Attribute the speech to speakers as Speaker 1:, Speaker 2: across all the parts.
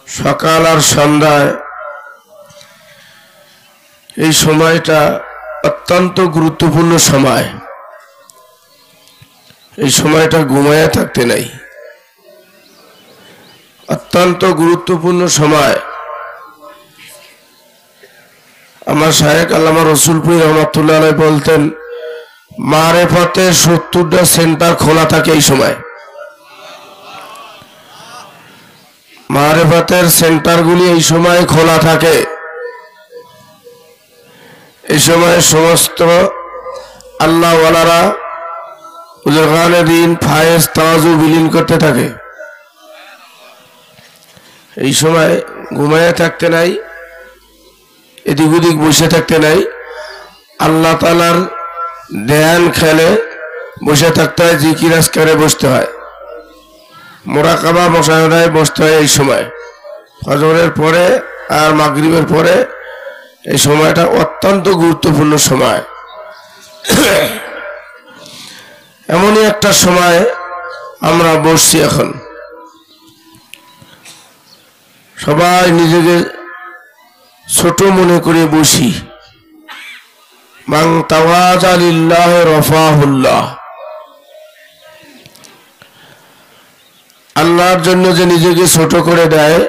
Speaker 1: সকাল আর সন্ধ্যায় এই সময়টা অত্যন্ত গুরুত্বপূর্ণ সময়। এই সময়টা ঘুমায়া থাকতে নাই, অত্যন্ত গুরুত্বপূর্ণ সময়। আমার শায়েখ আল্লামা রসুলপুর রহমাতুল্লাহ আলাইহি বলতেন, মারেফতের 70টা সেন্টার খোলা থাকে এই সময়। মারেফতের সেন্টারগুলি এই সময় খোলা থাকে। এই সময় সমস্ত আল্লাহ ওয়ালারা উজরখানে দিন ফায়েজ তাওয়াজু বিলীন করতে থাকে। এই সময় ঘুমায় থাকতে নাই, এদিক ওদিক বসে থাকতে নাই, আল্লাহ তাআলার ধ্যান খেলে বসে থাকতে হয়, জিকির আজকারে বসতে হয়, মুরাকাবা মুশাহাদায় বসতে হয়। এই সময় ফজরের পরে আর মাগরিবের পরে এই সময়টা অত্যন্ত গুরুত্বপূর্ণ সময়। এমনই একটা সময় আমরা বসছি এখন। সবাই নিজেকে ছোট মনে করে বসি। মান তাওয়াজা লিল্লাহ রাফাহুল্লাহ। আল্লাহর জন্য যে নিজেকে ছোট করে দেয়,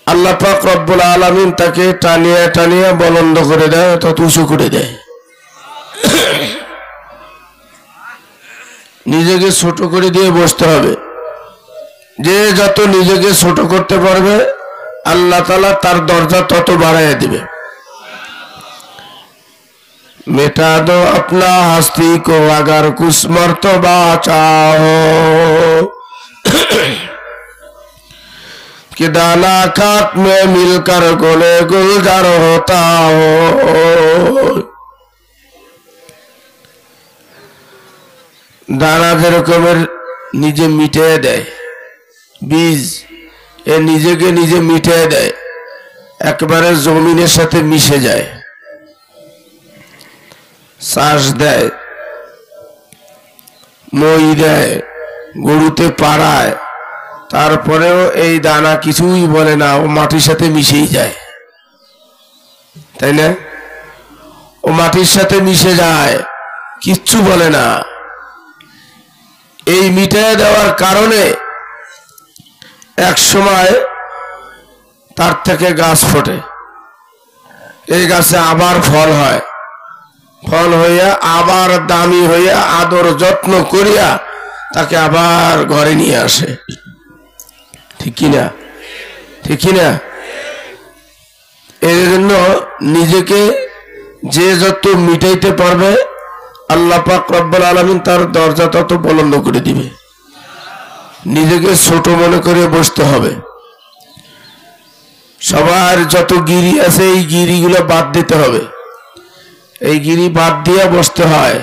Speaker 1: আল্লাহ পাক রব্বুল আলামিন তাকে টানিয়া টানিয়া বলন্দ করে দেয়, তত উঁচু করে দেয়। নিজেকে ছোট করে দিয়ে বসতে হবে। যে যত নিজেকে ছোট করতে পারবে আল্লাহ তাআলা তার দরজা তত বাড়াইয়া দিবে। मिटा दो अपना हस्ती को अगर कुछ मर्तबा चाहो, कि दाना खाक में मिलकर गोले गुलजार होता हो। दाना যেরকমের নিজে মিটিয়ে দেয়, বীজ এ নিজেকে নিজে মিটিয়ে দেয়, একবারে জমিনের সাথে মিশে যায়, শ্বাস দেয়, মই দেয়, গরুতে পাড়ায়, তারপরেও এই দানা কিছুই বলে না, ও মাটির সাথে মিশেই যায়, তাই না? ও মাটির সাথে মিশে যায়, কিচ্ছু বলে না। এই মিটিয়ে দেওয়ার কারণে এক সময় তার থেকে গাছ ফোটে, এই গাছে আবার ফল হয়, ফল হইয়া আবার দামি হইয়া আদর যত্ন করিয়া তাকে আবার ঘরে নিয়ে আসে, ঠিক কিনা? ঠিক কিনা? এর জন্য নিজেকে যে যত মিটাইতে পারবে আল্লাহ পাক রব্বুল আলামিন তার দরজা তত বুলন্দ করে দিবে। নিজেকে ছোট মনে করে বসতে হবে। সবার যত গিরি আছে এই গিরিগুলো বাদ দিতে হবে। এই গিরি বাদ দিয়ে বসতে হয়।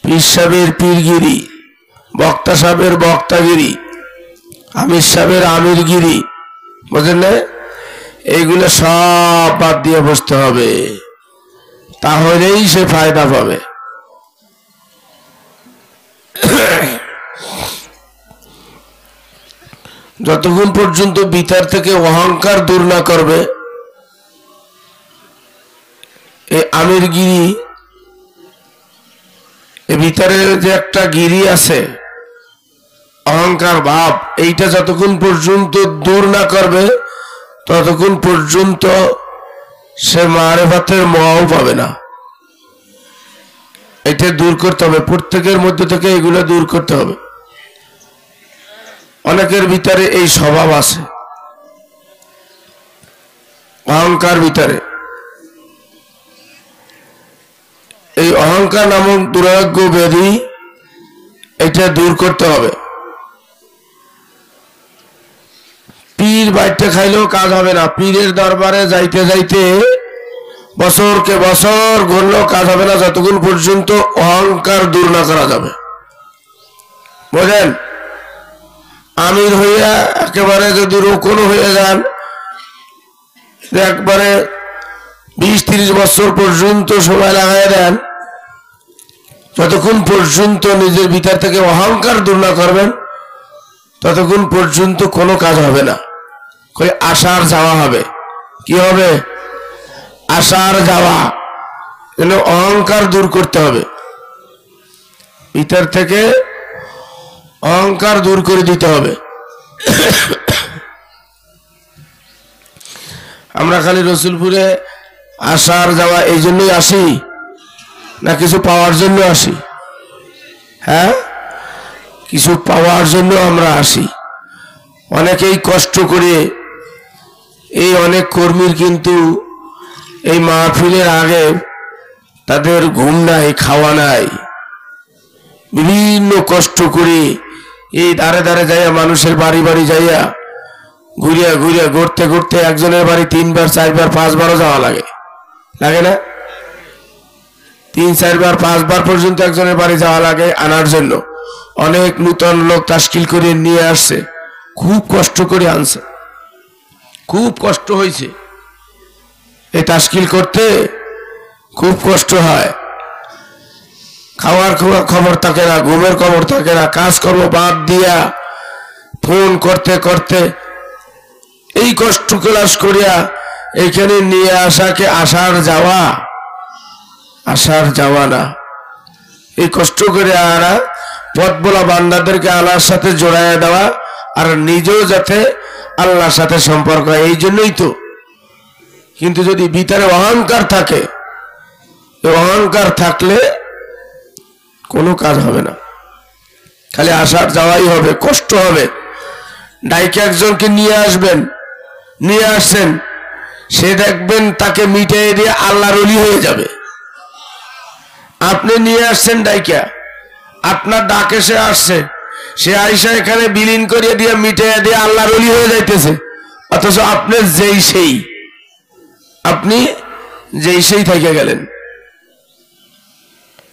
Speaker 1: পীর সাহেবের পীরগিরি, বক্তা সাহেবের বক্তাগিরি, আমির সাহেবের আমিরগিরি, বুঝলেন না? এইগুলো সব বাদ দিয়ে বসতে হবে, তাহলেই সে ফায়দা পাবে। যতক্ষণ পর্যন্ত ভিতর থেকে অহংকার দূর না করবে, এই আমির গিরি, এই ভিতরে যে একটা গিরি আছে অহংকার ভাব, এইটা যতক্ষণ পর্যন্ত দূর না করবে ততক্ষণ পর্যন্ত সে মারেফাতের মোহও পাবে না। এটা দূর করতে হবে, প্রত্যেকের মধ্যে থেকে এগুলো দূর করতে হবে। অনেকের ভিতরে এই স্বভাব আছে, অহংকার ভিতরে। এই অহংকার নামক দুরারোগ্য ব্যাধি, এটা দূর করতে হবে। পীর বাইটে খাইলেও কাজ হবে না। পীরের দরবারে যাইতে যাইতে বছরকে বছর ঘুরলেও কাজ হবে না যতক্ষণ পর্যন্ত অহংকার দূর না করা যাবে, বুঝলেন? আমির হইয়া একেবারে যদি রোকন হয়ে যান, একবারে 20-30 বছর পর্যন্ত সময় লাগাই দেন, যতক্ষণ পর্যন্ত নিজের ভিতর থেকে অহংকার দূর না করবেন ততক্ষণ পর্যন্ত কোনো কাজ হবে না। কই আসার যাওয়া হবে। কি হবে? আসার যাওয়া। অহংকার দূর করতে হবে, ভিতর থেকে অহংকার দূর করে দিতে হবে। আমরা খালি রসুলপুরে আসার যাওয়া এই জন্যই আসি না কিছু পাওয়ার জন্য আসি? হ্যাঁ, কিছু পাওয়ার জন্য আমরা আসি। অনেকেই কষ্ট করে, এই অনেক কর্মীর কিন্তু এই মাহফিলের আগে তাদের ঘুম নাই, খাওয়া নাই, বিভিন্ন কষ্ট করে এই দাঁড়ে দাঁড়ে যাইয়া মানুষের বাড়ি বাড়ি যাইয়া ঘুরিয়া ঘুরিয়া ঘুরতে ঘুরতে একজনের বাড়ি 3 বার 4 বার 5 বারও যাওয়া লাগে, লাগে না? 3 4 বার 5 বার পর্যন্ত একজনের বাড়ি যাওয়া লাগে আনার জন্য। অনেক নূতন লোক তাশকিল করে নিয়ে আসছে, খুব কষ্ট করে আনছে, খুব কষ্ট হয়েছে। এই তাশকিল করতে খুব কষ্ট হয়। খাওয়ার খবর থাকে না, ঘুমের খবর থাকে না, কাজকর্ম বাদ দিয়া ফোন করতে করতে এই কষ্ট ক্লাস করিয়া এইখানে নিয়ে আসাকে আসার যাওয়া, আসার যাওয়া না। এই কষ্ট করে আনা পথ বলা বান্দাদেরকে আল্লাহর সাথে জোড়াইয়া দেওয়া, আর নিজেও যাতে আল্লাহর সাথে সম্পর্ক হয়, এই জন্যই তো। কিন্তু যদি ভিতরে অহংকার থাকে, অহংকার থাকলে কোনো কাজ হবে না, খালি আসার যাওয়াই হবে, কষ্ট হবে। ডাইকে একজনকে নিয়ে আসবেন, নিয়ে আসছেন, সে দেখবেন তাকে মিটাই দিয়ে আল্লাহর ওলি হয়ে যাবে। আপনি নিয়ে আসছেন ডাইকা, আপনার ডাকে সে আসছে, সে আইসা এখানে বিলীন করিয়ে দিয়ে মিটাই দিয়ে আল্লাহর ওলি হয়ে যাইতেছে, অথচ আপনি যেই সেই, আপনি যেই সেই থেকে গেলেন।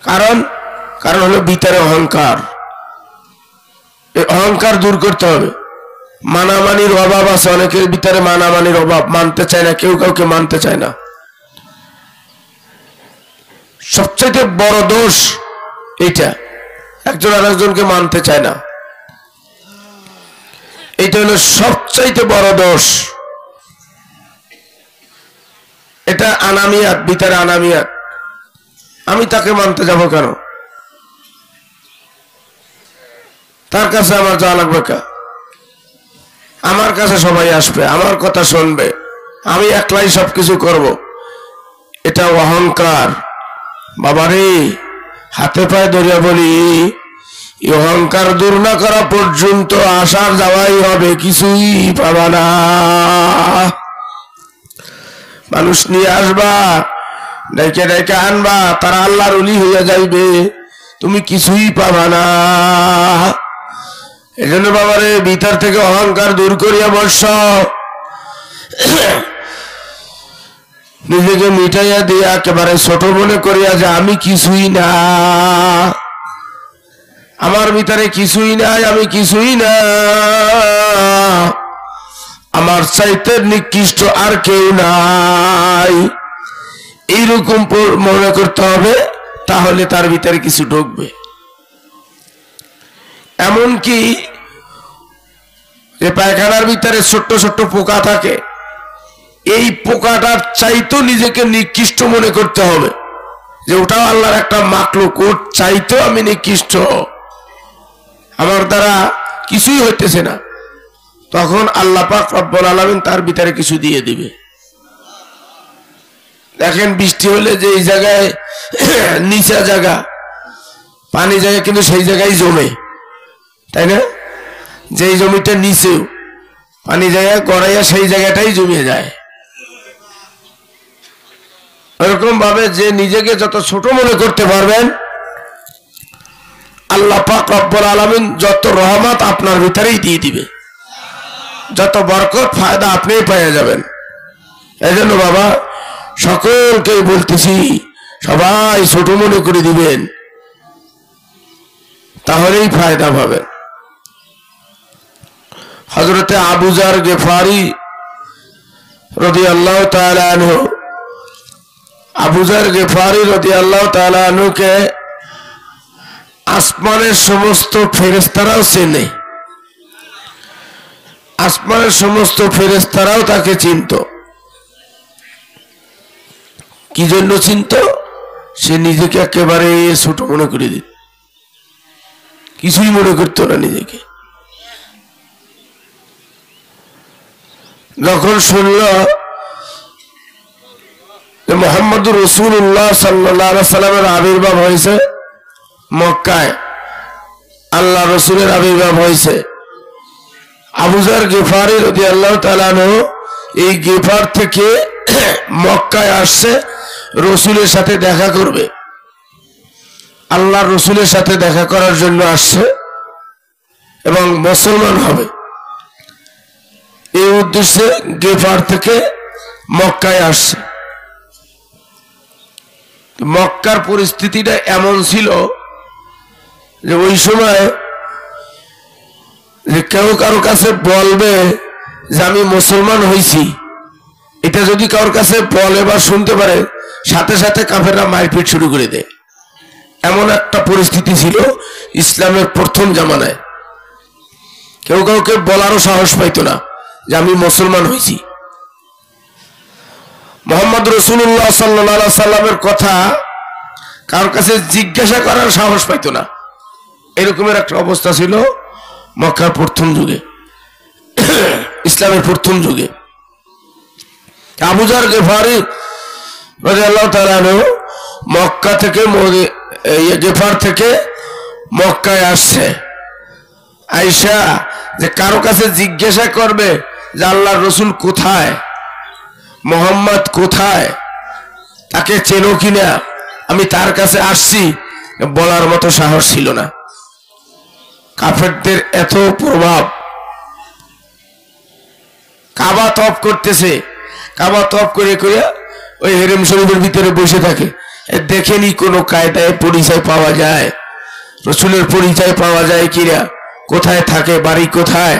Speaker 1: কারণ কারণ হলো ভিতরে অহংকার। এই অহংকার দূর করতে হবে। মানামানির অভাব আছে অনেকের ভিতরে, মানামানির অভাব, মানতে চায় না, কেউ কাউকে মানতে চায় না। সবচেয়ে বড় দোষ এটা, একজন আরেকজনকে মানতে চায় না, এটা হলো সবচাইতে বড় দোষ। এটা আনামিয়াত, ভিতরে আনামিয়াত। আমি তাকে মানতে যাব কেন? তার কাছে আমার যাওয়া লাগবে কা? আমার কাছে সবাই আসবে, আমার কথা শুনবে, আমি একলাই সবকিছু করব। এটা অহংকার। বাবারে, হাতে পায়ে ধরিয়া বলি, অহংকার দূর না করা পর্যন্ত আসার যাওয়াই হবে, কিছুই পাবা না। মানুষ নিয়ে আসবা, ডাইকে ডাইকে আনবা, তারা আল্লাহর ওলি হইয়া যাইবে, তুমি কিছুই পাবা না। এজন্য বাবারে, ভিতর থেকে অহংকার দূর করিয়া বর্ষ, নিজেকে মিটাইয়া দিয়া একেবারে ছোট মনে করিয়া যে আমি কিছুই না, আমার ভিতরে কিছুই নাই, আমি কিছুই না, আমার চাইতে নিকৃষ্ট আর কেউ নাই, এইরকম মনে করতে হবে। তাহলে তার ভিতরে কিছু ঢুকবে। এমনকি যে পায়খানার ভিতরে ছোট্ট ছোট্ট পোকা থাকে, এই পোকাটার চাইতো নিজেকে নিকৃষ্ট মনে করতে হবে, যে ওটাও আল্লাহর একটা মাখলুক, ওর চাইতো আমি নিকৃষ্ট, আমার দ্বারা কিছুই হইতেছে না। তখন আল্লাহ পাক রব্বুল আলামিন তার ভিতরে কিছু দিয়ে দিবে। দেখেন, বৃষ্টি হলে যে এই জায়গায় নিচা জায়গা, পানি জায়গা, কিন্তু সেই জায়গায় জমে, তাই না? যেই জমিটা নিচেও পানি জায়গা গড়াইয়া সেই জায়গাটাই জমিয়ে যায়। এরকম ভাবে যে নিজেকে যত ছোট মনে করতে পারবেন, আল্লাহ পাক রব্বুল আলামিন যত রহমত আপনার ভিতরেই দিয়ে দিবে, যত বরকত ফায়দা আপনিই পেয়ে যাবেন। এই জন্য বাবা, সকলকে বলতেছি, সবাই ছোট মনে করে দিবেন, তাহলেই ফায়দা পাবেন। হযরতে আবু যার গিফারি রাদিয়াল্লাহু তাআলা আনহু, আবু যার গিফারি রাদিয়াল্লাহু তাআলা আনহুকে আসমানের সমস্ত ফেরেশতারাও চেনে। আসমানের সমস্ত ফেরেশতারাও তাকে চিনত। কি জন্য চিনত? সে নিজেকে একেবারে ছোট মনে করে দিত, কিছুই মনে করতো না নিজেকে। যখন শুনল যে মুহাম্মদুর রাসূলুল্লাহ সাল্লাল্লাহু আলাইহি সাল্লামের আবির্ভাব হয়েছে মক্কায়, আল্লাহ রসুলের আবির্ভাব হয়েছে, আবু যর গিফারী রাদিয়াল্লাহু তাআলা আনহু এই গিফার থেকে মক্কায় আসছে রসুলের সাথে দেখা করবে, আল্লাহ রসুলের সাথে দেখা করার জন্য আসছে এবং মুসলমান হবে। এই উদ্দেশ্যে গিফার থেকে মক্কায় আসছে। মক্কার পরিস্থিতিটা এমন ছিল যে ওই সময় যে কেউ কারো কাছে বলবে যে আমি মুসলমান হয়েছি, এটা যদি কারোর কাছে বলে বা শুনতে পারে, সাথে সাথে কাফেররা মারপিট শুরু করে দেয়। এমন একটা পরিস্থিতি ছিল ইসলামের প্রথম জামানায়। কেউ কাউকে বলারও সাহস পাইত না যে আমি মুসলমান হয়েছি। মুহাম্মদ রাসূলুল্লাহ সাল্লাল্লাহু আলাইহি সাল্লামের কথা কারোর কাছে জিজ্ঞাসা করার সাহস পাইত না, এরকমের একটা অবস্থা ছিল মক্কার প্রথম যুগে, ইসলামের প্রথম যুগে। আবু যর গিফারী রাদিয়াল্লাহু তাআলা আনহু মক্কা থেকে গিফার থেকে মক্কায় আসছে। আয়েশা যে কারো কাছে জিজ্ঞাসা করবে যে আল্লাহর রাসূল কোথায়, মুহাম্মদ কোথায়, তাকে চেনো কিনা, আমি তার কাছে আসছি, বলার মতো সাহস ছিল না। কাফেরদের এত প্রভাব। কাবা তপ করতেছে, কাবা তপ করে করে ওই হেরেম শরীফের ভিতরে বসে থাকে, দেখেনি কোনো কায়দায় পরিচয় পাওয়া যায়, রসুলের পরিচয় পাওয়া যায় কিনা, কোথায় থাকে, বাড়ি কোথায়,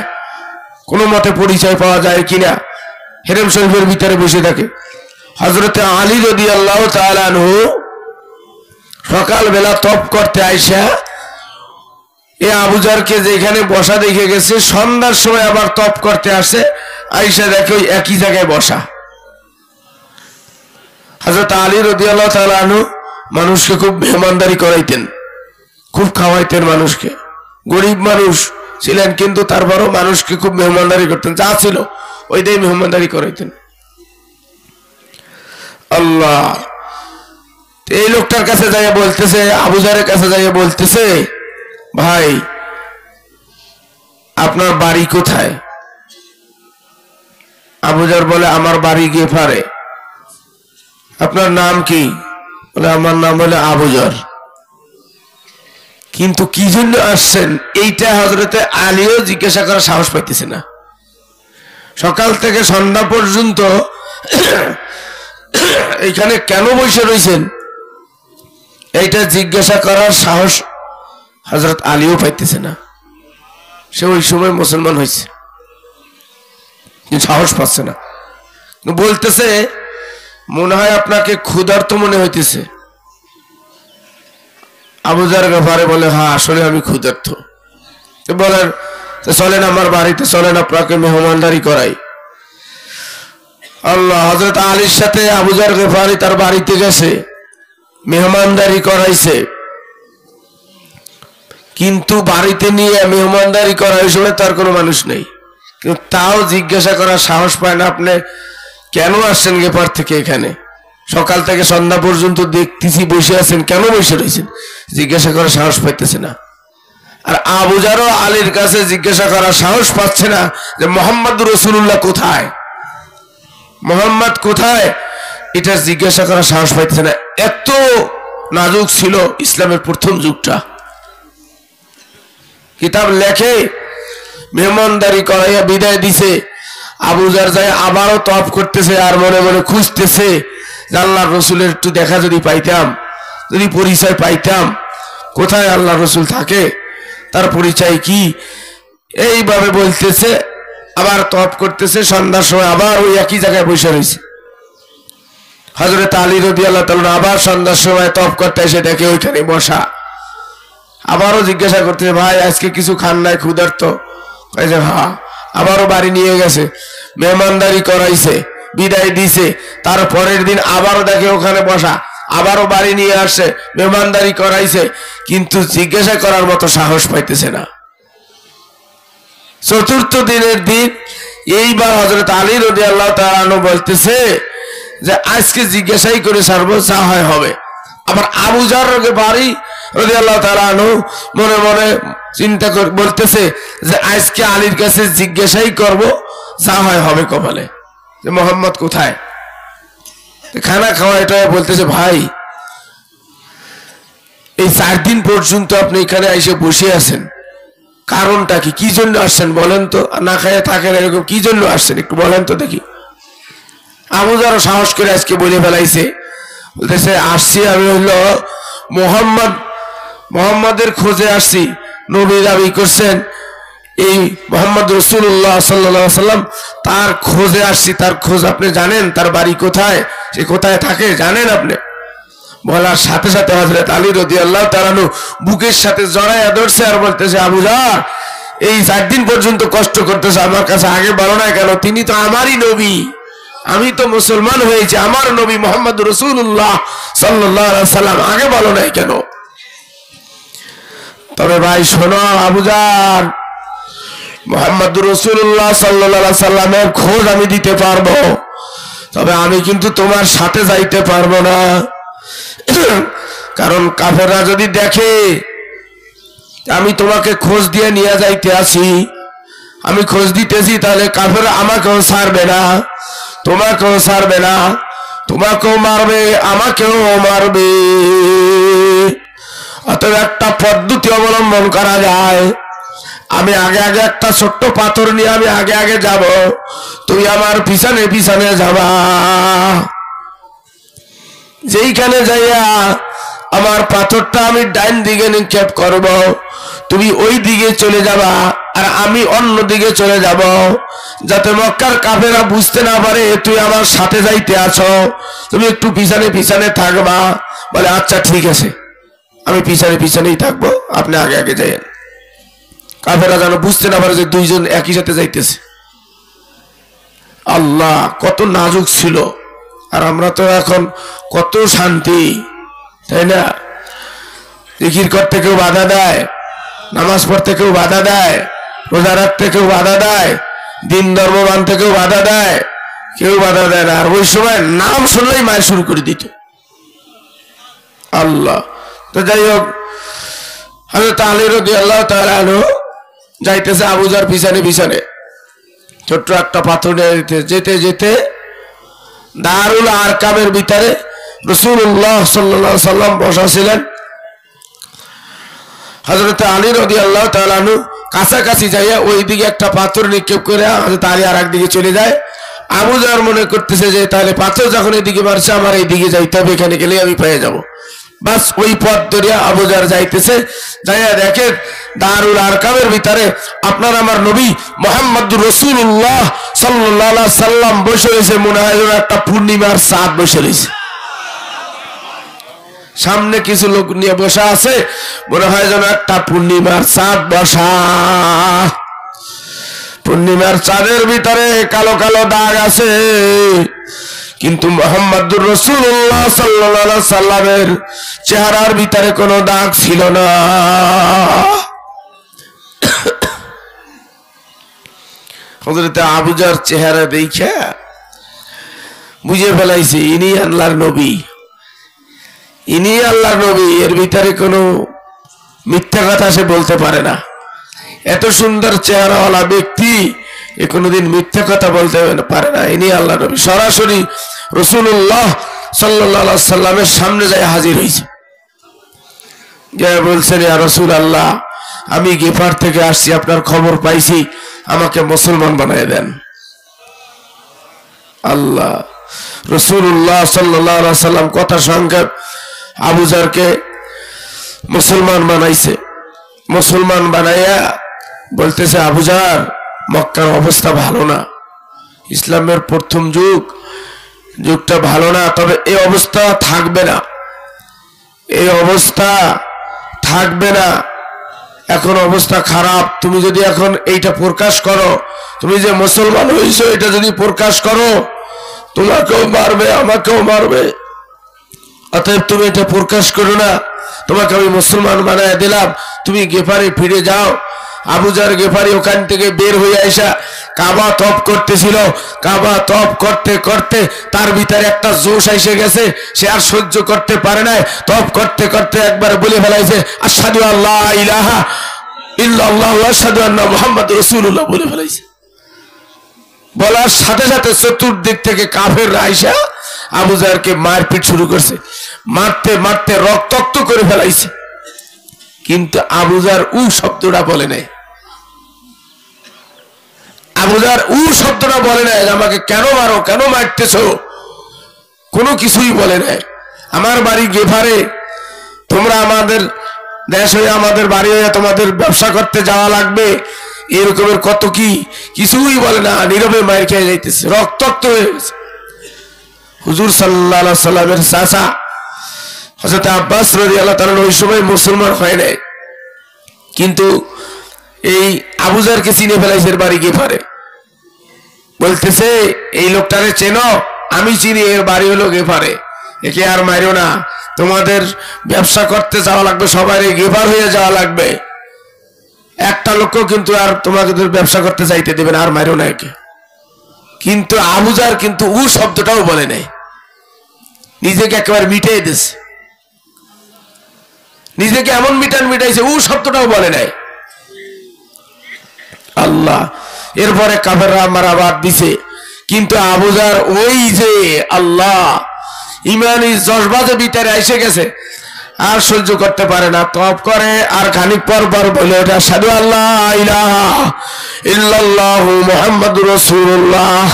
Speaker 1: কোনো মতে পরিচয় পাওয়া যায় কিনা, হেরেম শরীফের ভিতরে বসে থাকে। হযরতে আলী রাদিয়াল্লাহু তাআলা আনহু সকালবেলা তপ করতে আইসা এ আবু যরকে যেখানে বসা দেখে গেছে, সন্ধ্যার সময় আবার তপ করতে আসে, আয়েশা দেখে ওই একই জায়গায় বসা। হযরত আলী রাদিয়াল্লাহু তাআলা আনহু মানুষকে খুব মেহমানদারি করাইতেন, খুব খাওয়াইতেন মানুষকে। গরিব মানুষ ছিলেন কিন্তু তারপরও মানুষকে খুব মেহমানদারি করতেন, যা ছিল ওইটাই মেহমানদারি করাইতেন। আল্লাহ, এই লোকটার কাছে যাইয়া বলতেছে, আবু যরের কাছে যাইয়া বলতেছে, ভাই আপনার বাড়ি কোথায়? আবু যর বলে আমার বাড়ি গিফারে। আপনার নাম কি? বলে আমার নাম হলো আবু যর। কিন্তু কি জন্য আসছেন এইটা হযরতে আলীও জিজ্ঞাসা করার সাহস পাইতেছে না। সকাল থেকে সন্ধ্যা পর্যন্ত এইখানে কেন বসে রয়েছেন এইটা জিজ্ঞাসা করার সাহস হযরত আলীও পাইতেছে না। সে ওই সময় মুসলমান হয়েছে, সাহস পাচ্ছে না। বলতেছে মনে হয় আপনাকে ক্ষুধার্ত মনে হইতেছে। আবু যর গিফারী বলে হ্যাঁ আসলে আমি ক্ষুধার্ত। বলেন চলেন আমার বাড়িতে, চলেন আপনাকে মেহমানদারি করাই। আল্লাহ, হযরত আলীর সাথে আবু যর গিফারী তার বাড়িতে গেছে, মেহমানদারি করাইছে। কিন্তু বাড়িতে নিয়ে মেহমানদারি করার সময় তার কোনো মানুষ নেই, কিন্তু তাও জিজ্ঞাসা করার সাহস পায় না, আপনি কেন আসছেন গিফার থেকে এখানে? সকাল থেকে সন্ধ্যা পর্যন্ত দেখতেছি বসে আছেন, কেন বসে রয়েছেন? জিজ্ঞাসা করার সাহস পাইতেছে না। আর আবু যরও আলীর কাছে জিজ্ঞাসা করার সাহস পাচ্ছে না যে মুহাম্মদ রাসূলুল্লাহ কোথায়, মুহাম্মদ কোথায়, এটা জিজ্ঞাসা করার সাহস পাইতেছে না। এত নাজুক ছিল ইসলামের প্রথম যুগটা। কিতাব লেখে মেহমানদারি করাইয়া বিদায় দিছে। আবু যর যায় আবারও তপ করতেছে আর মনে মনে খুঁজতেছে যে আল্লাহর রসুলের একটু দেখা যদি পাইতাম, যদি পরিচয় পাইতাম, কোথায় আল্লাহর রসুল থাকে, তার পরিচয় কি, এইভাবে বলতেছে। আবার তপ করতেছে, সন্ধ্যার সময় আবার ওই একই জায়গায় বসে রয়েছে। হযরত আলী রাদিয়াল্লাহু তাআলা আবার সন্ধ্যার সময় তপ করতে এসে দেখে ওইখানে বসা। আবারও জিজ্ঞাসা করতেছে ভাই আজকে কিছু খান নাই, ক্ষুধার্ত? হ্যাঁ। আবারও বাড়ি নিয়ে গেছে, মেহমানদারি করাইছে, বিদায় দিছে। তার পরের দিন আবারও দেখে ওখানে বসা, আবারও বাড়ি নিয়ে আসছে, মেহমানদারি করাইছে, কিন্তু জিজ্ঞাসা করার মতো সাহস পাইতেছে না। চতুর্থ দিনের দিন এইবার হযরত আলী রাদিয়াল্লাহু তাআলা আনহু বলতেছে যে আজকে জিজ্ঞাসাই করে ছাড়বো, যা হয় হবে। আবার আবু জার বাড়ি রাদিয়াল্লাহু তাআলা আনহু মনে মনে চিন্তা করে বলতেছে যে আজকে আলীর কাছে জিজ্ঞাসাই করব, যা হয় হবে কপালে, যে মোহাম্মদ কোথায়। খানা খাওয়া এটা বলতেছে, ভাই এই 4 দিন পর্যন্ত আপনি এখানে এসে বসে আছেন, কারণটা কি, কি জন্য আসছেন বলেন তো? না খাইয়ে থাকেন এরকম, কি জন্য আসছেন একটু বলেন তো দেখি। আবু যারও সাহস করে আজকে বলে ফেলাইছে, বলতেছে আসছি আমি হইলো মোহাম্মদের খোঁজে আসছি। নবী দাবি করছেন এই মোহাম্মদ রাসূলুল্লাহ সাল্লাল্লাহু আলাইহি সাল্লাম, তার খোঁজে আসছি। তার খোঁজ আপনি জানেন? তার বাড়ি কোথায়, সে কোথায় থাকে জানেন আপনি? বলার সাথে সাথে হযরত আলী রাদিয়াল্লাহু তাআলা বুকের সাথে জড়াইয়া ধরছে আর বলতেছে, আবু যার এই 4 দিন পর্যন্ত কষ্ট করতেছে, আমার কাছে আগে বলো না কেন? তিনি তো আমারই নবী, আমি তো মুসলমান হয়েছি, আমার নবী মুহাম্মদ রাসূলুল্লাহ সাল্লাল্লাহু আলাইহি সাল্লাম, আগে বলো না কেন? তবে ভাই শোনো আবু যার, মুহাম্মদ রাসূলুল্লাহ সাল্লাল্লাহু আলাইহি সাল্লামের খোঁজ আমি দিতে পারবো, তবে আমি কিন্তু তোমার সাথে যাইতে পারবো না। কারণ কাফেররা যদি দেখে আমি তোমাকে খোঁজ দিয়ে নিয়ে যাইতে আছি, আমি খোঁজ দিতেছি, তাহলে কাফেররা আমাকেও ছাড়বে না, তোমাকেও ছাড়বে না, তোমাকেও মারবে, আমাকেও মারবে। অতএব একটা পদ্ধতি অবলম্বন করা যায়, আমি আগে আগে একটা ছোট্ট পাথর নিয়ে আমি আগে আগে যাব, তুমি আমার পিছনে পিছনে যাবা। যেইখানে যাইয়া আমার পাথরটা আমি ডাইন দিকে নিক্ষেপ করব, তুমি ওই দিকে চলে যাবা আর আমি অন্য দিকে চলে যাব, যাতে মক্কার কাফেররা বুঝতে না পারে তুই আমার সাথে যাইতে আছো, তুমি একটু পিছনে পিছনে থাকবা। বলে আচ্ছা ঠিক আছে, আমি পিছনে পিছনেই থাকবো, আপনি আগে আগে যাইয়েন। কাফেররা যেন বুঝতে না পারে যে দুইজন একই সাথে যাইতেছে। আল্লাহ কত নাজুক ছিল, আর আমরা তো এখন কত শান্তি, তাই না? জিকির করতে কেউ বাধা দেয়, নামাজ পড়তে কেউ বাধা দেয়, রোজা রাখতে কেউ বাধা দেয়, দিন ধর্ম মানতে কেউ বাধা দেয়, কেউ বাধা দেয় না। আর ওই সময় নাম শুনলেই মায়ের শুরু করে দিত। আল্লাহ। তো যাই হোক, হযরত আলী রাদিয়াল্লাহু তাআলা আনহু যাইতেছে আবু যার পিছনে পিছনে, ছোট্ট একটা পাথর নিয়ে যেতে যেতে দারুল আরকামের ভিতরে রাসূলুল্লাহ সাল্লাল্লাহু আলাইহি সাল্লাম বসা ছিলেন। হযরত আলী রাদিয়াল্লাহু তাআলা আনহু কাছাকাছি যাইয়া ওই দিকে একটা পাথর নিক্ষেপ করে হযরত আলী আর একদিকে চলে যায়। আবু যার মনে করতেছে যে তাহলে পাথর যখন এদিকে মারছে আমার এই দিকে যাইতে হবে, এখানে গেলে আমি পেয়ে যাব। বাস ওই পথ ধরিয়া আবু যার যাইতেছে, যাইয়া দেখে দারুল আরকামের ভিতরে আপনার আমার নবী মুহাম্মদুর রাসূলুল্লাহ সাল্লাল্লাহু আলাইহি সাল্লাম বসে রয়েছে। মনে হয় একটা পূর্ণিমার চাঁদ বসে রয়েছে, সামনে কিছু লোক নিয়ে বসা আছে, মনে হয় যেন একটা পূর্ণিমার চাঁদ বসা। পূর্ণিমার চাঁদের ভিতরে কালো কালো দাগ আছে, কিন্তু মুহাম্মদুর রাসূলুল্লাহ সাল্লাল্লাহু আলাইহি সাল্লামের চেহারার ভিতরে কোনো দাগ ছিল না। হযরত আবু যার চেহারা দেখে বুঝে ফেলাইছে ইনি আল্লাহর নবী, ইনি আল্লাহর নবী। এর ভিতরে কোনো মিথ্যা কথা সে বলতে পারে না। এত সুন্দর চেহারাওয়ালা ব্যক্তি এ কোনোদিন মিথ্যা কথা বলতে পারে না। ইনি আল্লাহর নবী। সরাসরি রাসূলুল্লাহ সাল্লাল্লাহু আলাইহি সাল্লামের সামনে যায় হাজির হয়েছে, যা বলছেন ইয়া রাসূলুল্লাহ, আমি গিফার থেকে আসছি, আপনার খবর পাইছি, আমাকে মুসলমান বানিয়ে দেন। আল্লাহ। রাসূলুল্লাহ সাল্লাল্লাহু আলাইহি সাল্লাম কথা সংক্ষেপ আবু যারকে মুসলমান বানাইছে। মুসলমান বানাইয়া বলতেছে, আবু যার মক্কার অবস্থা ভালো না, ইসলামের প্রথম যুগটা ভালো না, তবে এই অবস্থা থাকবে না, এই অবস্থা থাকবে না। এখন অবস্থা খারাপ, তুমি যদি এখন এইটা প্রকাশ করো তুমি যে মুসলমান হইছো এটা যদি প্রকাশ করো তোমাকেও মারবে আমাকেও মারবে, অতএব তুমি এটা প্রকাশ করো না, তোমাকে আমি মুসলমান বানায় দিলাম, তুমি গেফারে ফিরে যাও। আবু জার গেফারি ওখান থেকে বের হয়ে আসা কাবা তপ করতেছিল, কাবা তপ করতে করতে তার ভিতরে একটা জোশ এসে গেছে, সে আর সহ্য করতে পারে না, তপ করতে করতে একবার বলে ফেলাইছে আশহাদু আল্লা ইলাহা ইল্লাল্লাহ ওয়া আশহাদু আন্না মুহাম্মাদুর রাসূলুল্লাহ বলে ফেলাইছে। বলার সাথে সাথে চতুর্দিক থেকে কাফেররা আইসা আবু জারকে মারপিট শুরু করছে, মারতে মারতে রক্তাক্ত করে ফেলাইছে, কিন্তু আবু জার উ শব্দটা বলে নাই। আবু জার উ শব্দটা বলে নাই, আমাকে কেন মারো, কেন মারতেছ, কোনো কিছুই বলে নাই। আমার বাড়ি গেফারে, তোমরা আমাদের দেশ হয়ে আমাদের বাড়ি হয়ে তোমাদের ব্যবসা করতে যাওয়া লাগবে, এরকমের কত কি, কিছুই বলে না, নীরবে মায়ের খেয়ে যাইতেছে, রক্তাক্ত হয়ে গেছে। হুজুর সাল্লাল্লাহু আলাইহি সাল্লামের চাচা হযরত আব্বাস রাদিয়াল্লাহু তাআলা ওই সময় মুসলমান হয় নাই, কিন্তু এই আবু জারকে চিনে ফেলাইছে বাড়ি গেফারে। বলতেছে এই লোকটারে চেনো? আমি চিনি, এর বাড়ি হলো গেফারে, একে আর মারিও না, তোমাদের ব্যবসা করতে যাওয়া লাগবে, সবাই গেফার হয়ে যাওয়া লাগবে, একটা লোকও কিন্তু আর তোমাদের ব্যবসা করতে চাইতে দেবে না, আর মারিও না একে। কিন্তু আবু জার কিন্তু উ শব্দটাও বলে নাই, নিজেকে একেবারে মিটিয়ে দিছে, নিজেকে এমন মিটাইছে, উ শব্দটাও বলে নাই। আল্লাহ, এরপরে কাফেররা মারাবাদ দিছে, কিন্তু আবু জার ওই যে আল্লাহ ইমানি জজবাজে ভিতরে এসে গেছে, আর সহ্য করতে পারে না, তপ করে, আর খানিক পর পর বলে ওঠে আশহাদু আল্লা ইলাহা ইল্লাল্লাহু মুহাম্মাদুর রাসূলুল্লাহ,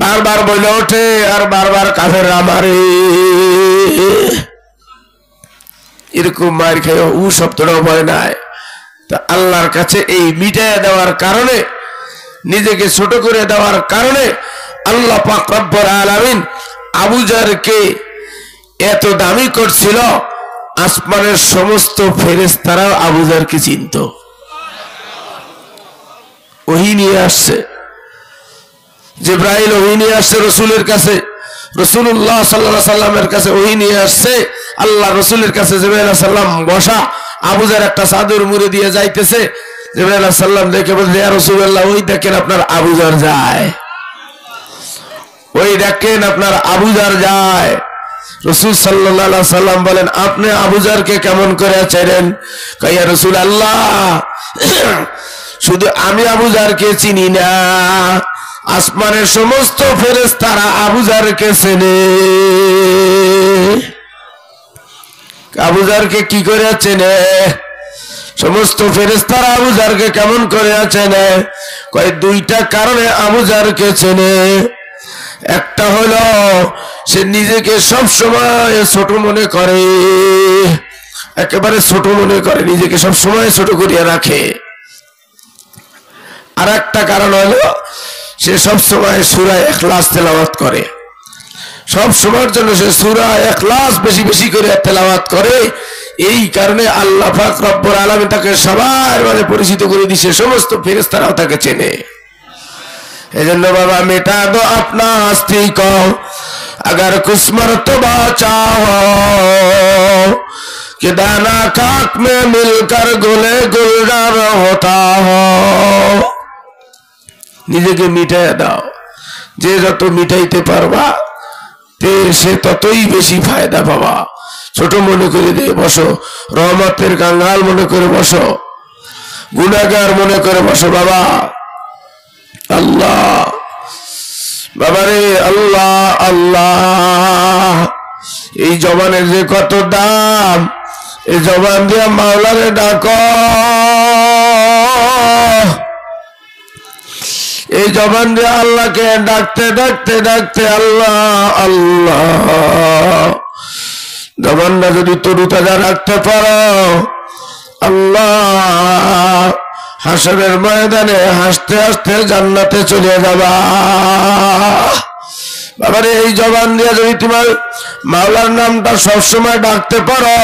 Speaker 1: বারবার বলে ওঠে, আর বারবার কাফেররা মারে। এরকম মার খেয়ে উ শব্দটাও বলে নাই। তো আল্লাহর কাছে এই মিটাইয়া দেওয়ার কারণে, নিজেকে ছোট করে দেওয়ার কারণে আল্লাহ পাক রব্বুল আলামিন আবু জারকে এত দামি করছিল, আসমানের সমস্ত ফেরেশতারা আবু জারকে চিনত। ওহী নিয়ে আসছে, জিবরাইল ওহী নিয়ে আসছে রসুলের কাছে, রাসূলুল্লাহ সাল্লাল্লাহু আলাইহি সাল্লামের কাছে ওহী নিয়ে আসছে, আল্লাহ রসুলের কাছে জিবরাইল আলাইহিস সালাম বসা, আবু জার একটা চাদর মুড়ে দিয়ে যাইতেছে, জিবরাইল আলাইহিস সালাম দেখে বলছে ইয়া রাসূলুল্লাহ, ওই দেখেন আপনার আবু জার যায়, ওই দেখেন আপনার আবু জার যায়। রাসূল সাল্লাল্লাহু আলাইহি সাল্লাম বলেন আপনি আবু জারকে কেমন করে চেনেন? কয় ইয়া রাসূলুল্লাহ, শুধু আমি আবু জারকে চিনি না, আসমানের সমস্ত ফেরেশতারা আবু জারকে চেনে। আবু জারকে কি করে চেনে? সমস্ত ফেরেশতারা আবু জারকে কেমন করে চেনে? কয় দুইটা কারণে আবু জারকে চেনে। একটা হলো সে নিজেকে সব সময় ছোট মনে করে, একেবারে ছোট মনে করে, নিজেকে সব সময় ছোট করিয়া রাখে। আর একটা কারণ হলো সে সব সময় সূরা ইখলাস তেলাওয়াত করে, সব সময়ের জন্য সে সূরা ইখলাস বেশি বেশি করে তেলাওয়াত করে। এই কারণে আল্লাহ পাক রব্বুল আলামিন তাকে সবার মাঝে পরিচিত করে দিয়েছে, সমস্ত ফেরেশতারাও তাকে চেনে। এজন্য বাবা मिटा दो अपना हस्ती को अगर कुछ मर्तबा चाहो कि दाना खाक में मिलकर गुले गुलजार होता हो। নিজেকে মিটাই দাও, যে যত মিটাইতে পারবা সে ততই বেশি ফায়দা পাবা। ছোট মনে করে দিয়ে বসো, রহমতের কাঙ্গাল মনে করে বসো, গুনাহগার মনে করে বসো। বাবা আল্লাহ, বাবারে আল্লাহ আল্লাহ, এই জবানের যে কত দাম, এই জবান দিয়ে মাওলারে ডাকো, এই জবান দিয়ে আল্লাহকে ডাকতে ডাকতে ডাকতে আল্লাহ আল্লাহ, জবানটা যদি তরু তাজা রাখতে পারো, আল্লাহ হাসরের ময়দানে হাসতে হাসতে জান্নাতে চলে যাবা। বাবারে এই জবান দিয়ে যদি তোমার মাওলার নামটা সবসময় ডাকতে পারো,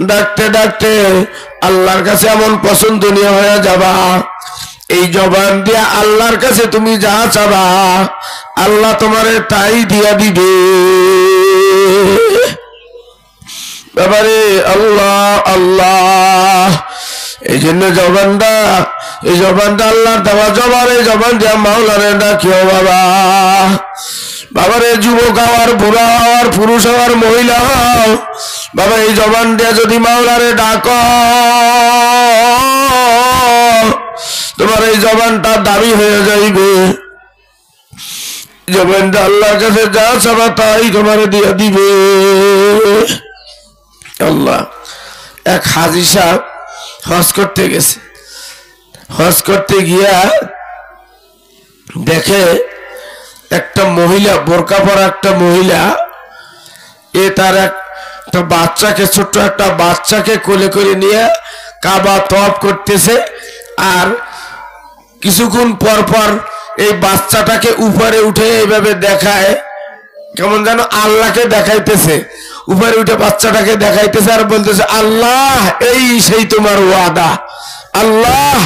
Speaker 1: ডাকতে ডাকতে আল্লাহর কাছে এমন পছন্দনীয় হয়ে যাবা, এই জবান দিয়া আল্লাহর কাছে তুমি যা চাবা আল্লাহ তোমারে তাই দিয়া দিবে বাবারে আল্লাহ আল্লাহ এই জন্য জবানটা আল্লাহর দেওয়া জবান এই জবান দিয়া মাওলারে ডাকিও বাবা বাবারে যুবক হওয়ার বুড়া হওয়ার পুরুষ হওয়ার মহিলা হও বাবা এই জবান দিয়া যদি মাওলারে ডাকো তোমার এই জবানটা দামি হয়ে যাইবে জবানটা আল্লাহর কাছে যা চাবা তাই তোমারে দিয়া দিবে আল্লাহ এক হাজী সাহেব হজ করতে গেছে হজ করতে গিয়া দেখে একটা মহিলা বোরকা পরা একটা মহিলা তার একটা বাচ্চাকে ছোট্ট একটা বাচ্চাকে কোলে করে নিয়ে কাবা তওয়াফ করতেছে আর কিছুক্ষণ পর পর এই বাচ্চাটাকে উপরে উঠে এইভাবে দেখায় কেমন যেন আল্লাহকে দেখাইতেছে উপরে উঠে বাচ্চাটাকে দেখাইতেছে আর বলতেছে আল্লাহ এই সেই তোমার ওয়াদা আল্লাহ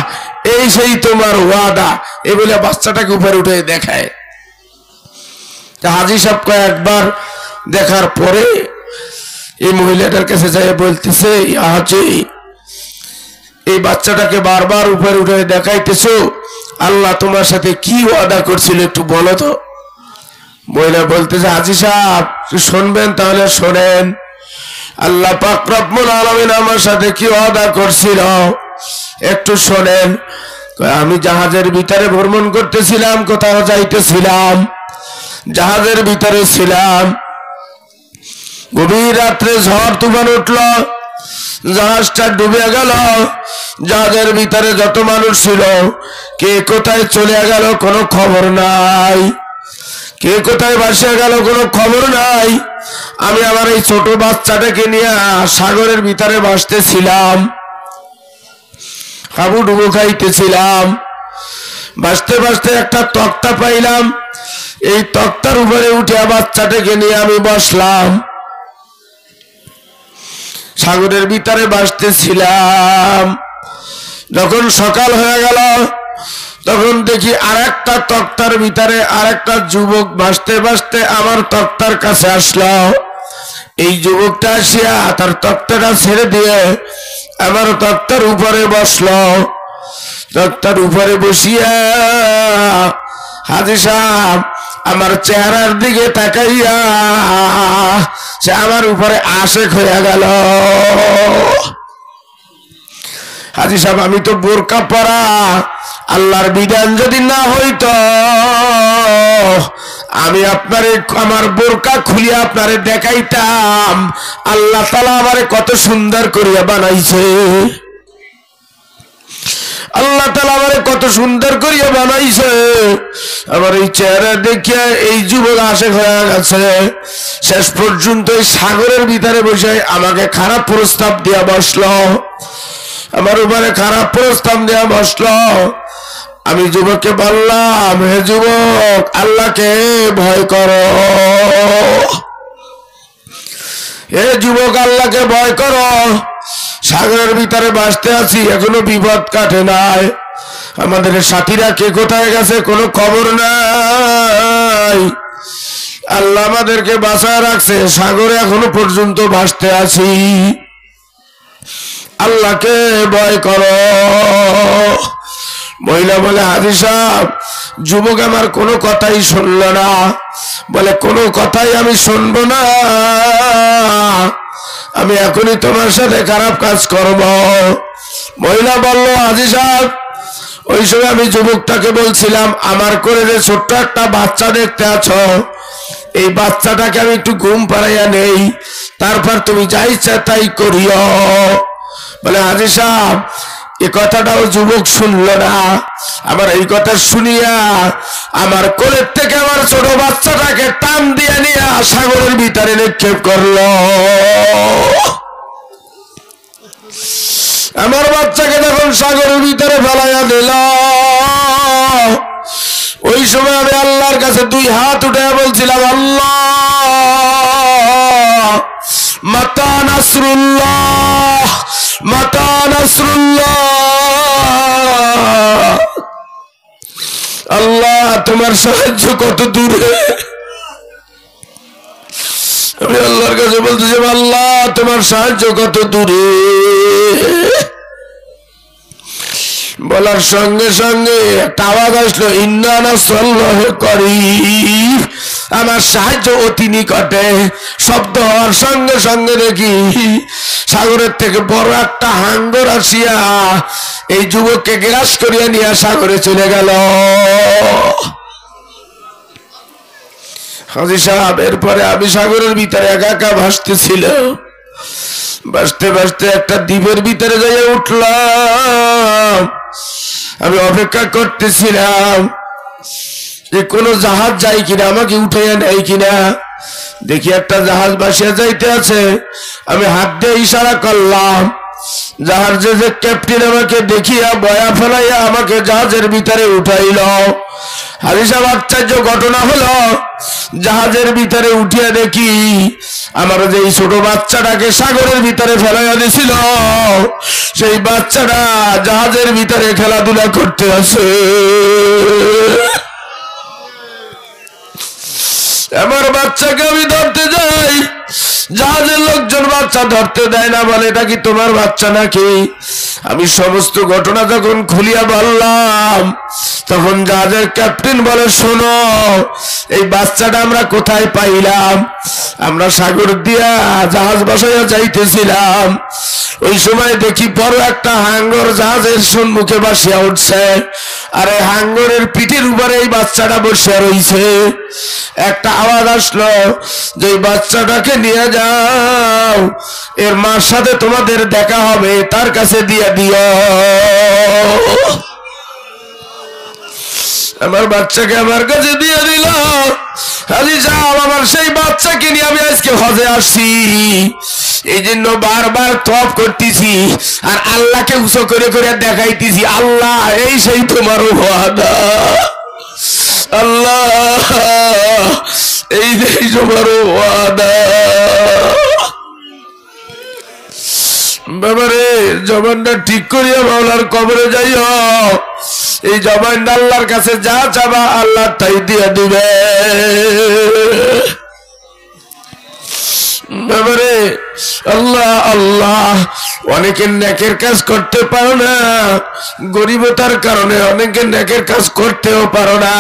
Speaker 1: এই সেই তোমার ওয়াদা এই বলে বাচ্চাটাকে উপরে উঠে দেখায় হাজী সাহেব কয়েকবার দেখার পরে এই মহিলাটার কাছে যাই বলতেছে হাজী এই বাচ্চাটাকে বারবার উপরে উঠে দেখাইতেছো আল্লাহ তোমার সাথে কি ওয়াদা করছিল একটু বলো তো মহিলা বলতেছে হাজী সাহেব শুনবেন তাহলে শোনেন আল্লাহ পাক রব্বুল আলামিন আমার সাথে কি ওয়াদা করছিল একটু শোনেন আমি জাহাজের ভিতরে ভ্রমণ করতেছিলাম কোথাও যাইতেছিলাম জাহাজের ভিতরে ছিলাম গভীর রাত্রে ঝড় তুফান উঠল জাহাজটা ডুবে গেল জাহাজের ভিতরে যত মানুষ ছিল কে কোথায় চলে গেল কোনো খবর নাই কে কোথায় ভাসে গেল কোনো খবর নাই আমি আমার এই ছোট বাচ্চাটাকে নিয়ে সাগরের ভিতরে ভাসতেছিলাম হাবুডুবু খাইতেছিলাম ভাসতে ভাসতে একটা তক্তা পাইলাম এই তক্তার উপরে উঠে বাচ্চাটাকে নিয়ে আমি বসলাম সাগরের ভিতরে ভাসতেছিলাম যখন সকাল হয়ে গেল তখন দেখি আরেকটা তক্তার ভিতরে আরেকটা যুবক ভাসতে ভাসতে আমার তক্তার কাছে আসলো এই যুবকটা আসিয়া তার তক্তাটা ছেড়ে দিয়ে আমার তক্তার উপরে বসলো তক্তার উপরে বসিয়া হাজী সাহেব আমার চেহারার দিকে তাকাইয়া সে আমার উপরে আশেক হয়ে গেল হাজী সাহেব আমি তো বোরকা পরা আল্লাহর বিধান যদি না হইতো আমি আপনারে আমার বোরকা খুলিয়া আপনারে দেখাইতাম আল্লাহ তাআলা আমারে কত সুন্দর করিয়া বানাইছে আল্লাহ তাআলা আমারে কত সুন্দর করিয়া বানাইছে আমার এই চেহারা দেখিয়া এই যুবক আশেক হয়ে গেছে শেষ পর্যন্ত এই সাগরের ভিতরে বসে আমাকে খারাপ প্রস্তাব দিয়া বসলো আমার উপরে খারাপ প্রস্তাব দেয়া বসলো আমি যুবককে বললাম হে যুবক আল্লাহকে ভয় করো হে যুবক আল্লাহকে ভয় করো সাগরের ভিতরে ভাসতে আছি এখনো বিপদ কাটে নাই আমাদের সাথীরা কে কোথায় গেছে কোনো খবর নাই আল্লাহ আমাদেরকে বাঁচায় রাখছে সাগরে এখনো পর্যন্ত ভাসতে আছি আল্লাহকে ভয় করো মহিলা বলে হাজী সাহেব যুবক আমার কোনো কথাই শুনলো না বলে কোনো কথাই আমি শুনবো না আমি এখনই তোমার সাথে খারাপ কাজ করব মহিলা বলল হাজী সাহেব ওই সময় আমি যুবকটাকে বলছিলাম আমার করে যে ছোট্ট একটা বাচ্চা দেখতে আছো এই বাচ্চাটাকে আমি একটু ঘুম পাড়াইয়া নেই তারপর তুমি যা ইচ্ছা তাই করিও বলে হাজী সাহেব এই কথাটাও যুবক শুনলো না আমার এই কথা শুনিয়া আমার কোলের থেকে আমার ছোট বাচ্চাটাকে টান দিয়ে নিয়ে সাগরের ভিতরে নিক্ষেপ করলো আমার বাচ্চাকে যখন সাগরের ভিতরে ফেলাইয়া দিল ওই সময় আমি আল্লাহর কাছে দুই হাত উঠে বলছিলাম আল্লাহ মাতা নাসরুল্লাহ মাতা নাসরুল্লাহ আল্লাহ তোমার সাহায্য কত দূরে। আমি আল্লাহর কাছে বলতেছি আল্লাহ তোমার সাহায্য কত দূরে। বলার সঙ্গে সঙ্গে একটা আওয়াজ আসলো, ইন্না নাসরাল্লাহি করিব, আমার সাহায্য অতি নিকটে। শব্দ হওয়ার সঙ্গে সঙ্গে দেখি সাগরের থেকে বড় একটা হাঙ্গর আসিয়া এই যুবককে গ্রাস করিয়া নিয়ে সাগরে চলে গেল। হাজী সাহেব, এরপরে আমি সাগরের ভিতরে একা একা ভাসতেছিল। ভাসতে ভাসতে একটা দ্বীপের ভিতরে যাইয়া উঠলাম। আমি অপেক্ষা করতেছিলাম যে কোন জাহাজ যায় কিনা, আমাকে উঠাইয়া নেয় কিনা। দেখি একটা জাহাজ ভাসিয়া যাইতে আছে। আমি হাত দিয়ে ইশারা করলাম। জাহাজের যে ক্যাপ্টেন আমাকে দেখিয়া বয়া ফেলাইয়া আমাকে জাহাজের ভিতরে উঠাইল। হাজী সাহেব, আশ্চর্য ঘটনা হলো, জাহাজের ভিতরে উঠিয়া দেখি আমার যে ছোট বাচ্চাটাকে সাগরের ভিতরে ফেলাইয়া দিছিল, সেই বাচ্চাটা জাহাজের ভিতরে খেলাধুলা করতে আছে। আমার বাচ্চাকে আমি ধরতে যাই, জাহাজের লোকজন বাচ্চা ধরতে দেয় না, বলে এটা কি তোমার বাচ্চা নাকি? আমি সমস্ত ঘটনা যখন খুলিয়া বললাম, তখন জাহাজের ক্যাপ্টেন বলে, শোনো, এই বাচ্চাটা আমরা কোথায় পাইলাম? আমরা সাগর দিয়া জাহাজ বসাইয়া যাইতেছিলাম, ওই সময় দেখি বড় একটা হাঙ্গর জাহাজের সম্মুখে বাসিয়া উঠছে, আর এই হাঙ্গরের পিঠের উপরে এই বাচ্চাটা বসিয়া রইছে। একটা আওয়াজ আসলো যে বাচ্চাটাকে নিয়ে যাও, এর মার সাথে তোমাদের দেখা হবে, তার কাছে দিয়ে দিও। আমার বাচ্চাকে আমার কাছে দিয়ে দিল। হাজী সাহেব, আমার সেই বাচ্চাকে নিয়ে আমি আজকে হজে আসছি, এই জন্য বারবার তওয়াফ করতেছি আর আল্লাহকে উঁচু করে করে দেখাইতেছি, আল্লাহ এই সেই তোমার ওয়াদা, আল্লাহ এই সেই তোমার ওয়াদা। বাবারে, জবানটা ঠিক করিয়া মাওলার কবরে যাইও। এই জবানটা আল্লাহর কাছে যা চাবা আল্লাহ তাই দিয়ে দিবে। বাবারে, আল্লাহ আল্লাহ, অনেকে নেকের কাজ করতে পারো না, গরিবতার কারণে অনেকে নেকের কাজ করতেও পারো না।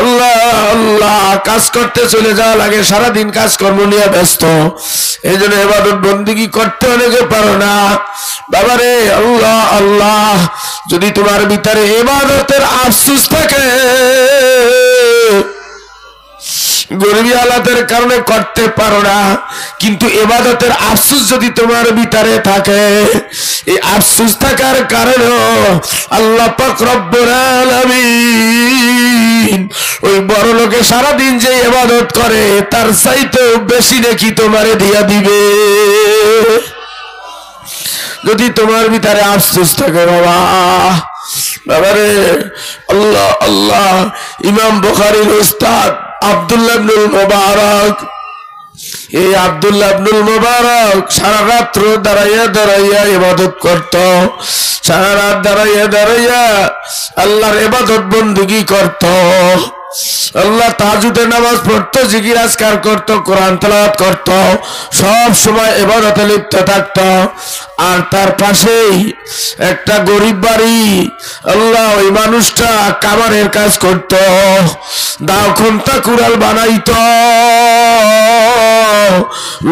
Speaker 1: আল্লাহ আল্লাহ, কাজ করতে চলে যাওয়া লাগে, সারাদিন কাজকর্ম নিয়ে ব্যস্ত, এই জন্য ইবাদত বন্দেগী করতে অনেকে পারো না। বাবারে, আল্লাহ আল্লাহ, যদি তোমার ভিতরে ইবাদতের আফসোস থাকে, গরিবী হালাতের কারণে করতে পারো না, কিন্তু ইবাদতের আফসোস যদি তোমার ভিতরে থাকে, এই আফসোস থাকার কারণে আল্লাহ পাক রব্বুল আলামিন ওই বড় লোকে সারাদিন যে ইবাদত করে তার চাইতেও বেশি নেকি তোমারে দিয়া দিবে, যদি তোমার ভিতরে আফসোস থাকে। বাবা বাবারে, আল্লাহ আল্লাহ, ইমাম বুখারীর উস্তাদ আব্দুল্লাহ ইবনুল মুবারক, এই আব্দুল্লাহ ইবনুল মুবারক সারা রাত্র দাঁড়াইয়া দাঁড়াইয়া ইবাদত করত, সারা রাত দাঁড়াইয়া দাঁড়াইয়া আল্লাহর ইবাদত বন্দেগী করত। আল্লাহ তাহাজ্জুদের নামাজ পড়তো, জিকির আজকার করতো, কোরআন তেলাওয়াত করতো, সব সময় ইবাদতে লিপ্ত থাকতো। আর তার পাশেই একটা গরিব বাড়ি, আল্লাহ ওই মানুষটা কামারের কাজ করত, দাও খুন্তা কুড়াল বানাইতো,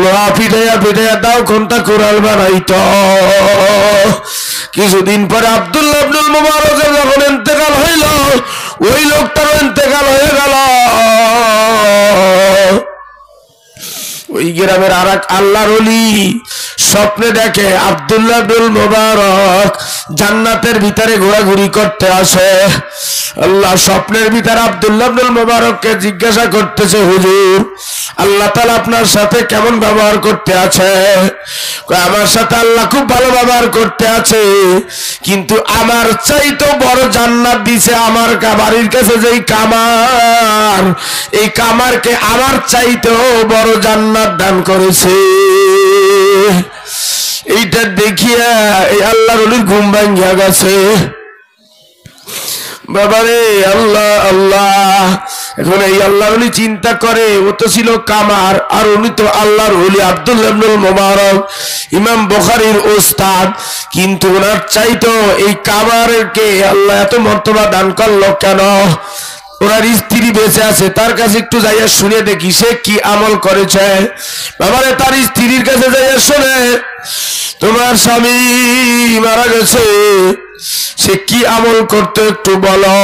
Speaker 1: লোহা পিটাইয়া পিটাইয়া দাও খুন্তা কুড়াল বানাইতো। কিছুদিন পরে আব্দুল্লাহ ইবনুল মুবারকের যখন ইন্তেকাল হইল, ওই লোকটারও ইন্তেকাল হয়ে গেল। ওই গ্রামের আর এক আল্লাহর ওলি স্বপ্নে দেখে আব্দুল্লাহ ইবনুল মুবারক জান্নাতের ভিতরে ঘোরাঘুরি করতে আসে। আল্লাহ স্বপ্নের ভিতরে আব্দুল্লাহ ইবনুল মুবারককে জিজ্ঞাসা করতেছে, হুজুর, আল্লাহ তাআলা আপনার সাথে কেমন ব্যবহার করতে আছে? আমার সাথে আল্লাহ খুব ভালো ব্যবহার করতে আছে, কিন্তু আমার চাইতো বড় জান্নাত দিছে আমার বাড়ির কাছে যেই কামার, এই কামারকে আমার চাইতেও বড় জান্নাত দান করেছে। এইটা দেখিয়া এই আল্লাহর ওলির ঘুম ভাঙিয়া গেছে। বাবারে আল্লাহ আল্লাহ। এখন এই আল্লাহ উনি চিন্তা করে, ও তো ছিল কামার, আর উনি তো আল্লাহর ওলি আব্দুল্লাহ ইবনুল মুবারক, ইমাম বুখারীর ওস্তাদ, কিন্তু ওনার চাইতো এই কামারকে আল্লাহ এত মর্তবা দান করলো কেন? ওনার স্ত্রী বেঁচে আছে, তার কাছে একটু যাইয়া শুনে দেখি সে কি আমল করেছে। বাবারে তার স্ত্রীর কাছে যাইয়া শুনে, তোমার স্বামী মারা গেছে, সে কি আমল করতে একটু বলো।